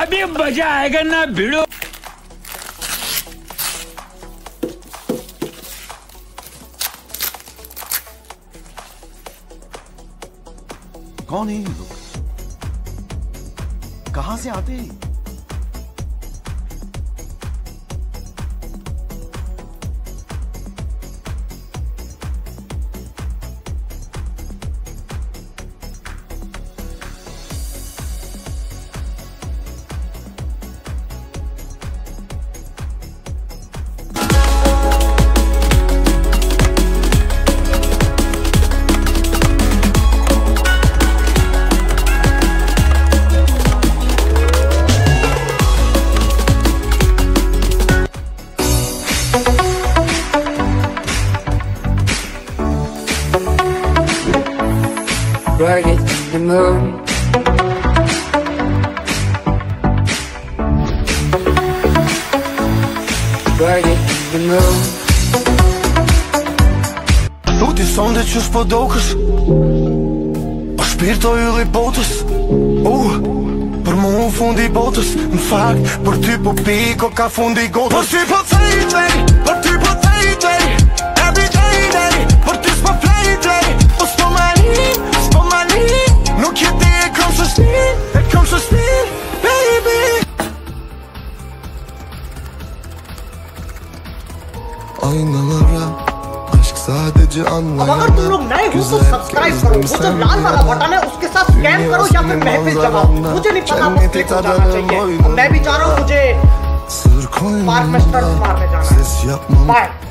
अभी मजा आएगा ना भिड़ो। कौन है ये लोग? कहां से आते हैं? Wrote it in the moon. Wrote it in the moon. Doet die zon dit juist voor dokers? Of speelt al jullie boters? Per mão fundi botas. Fac, por tipo pico, cá fundi gotas. Por tipo tay, por tipo tay. Every day, por tipo play. No kid, it comes to steal, baby. Aynalara aşk sadece anlayan. अब अगर तुम लोग नए हो तो subscribe करो, वो जो लाल वाला बटन है उसके साथ स्कैम करो या फिर महफिल जमाओ। मुझे नहीं पता बस क्लिक हो जाना चाहिए। मैं भी चाह रहा हूँ मुझे पार्क में स्टंट मारने जाना है। बाय।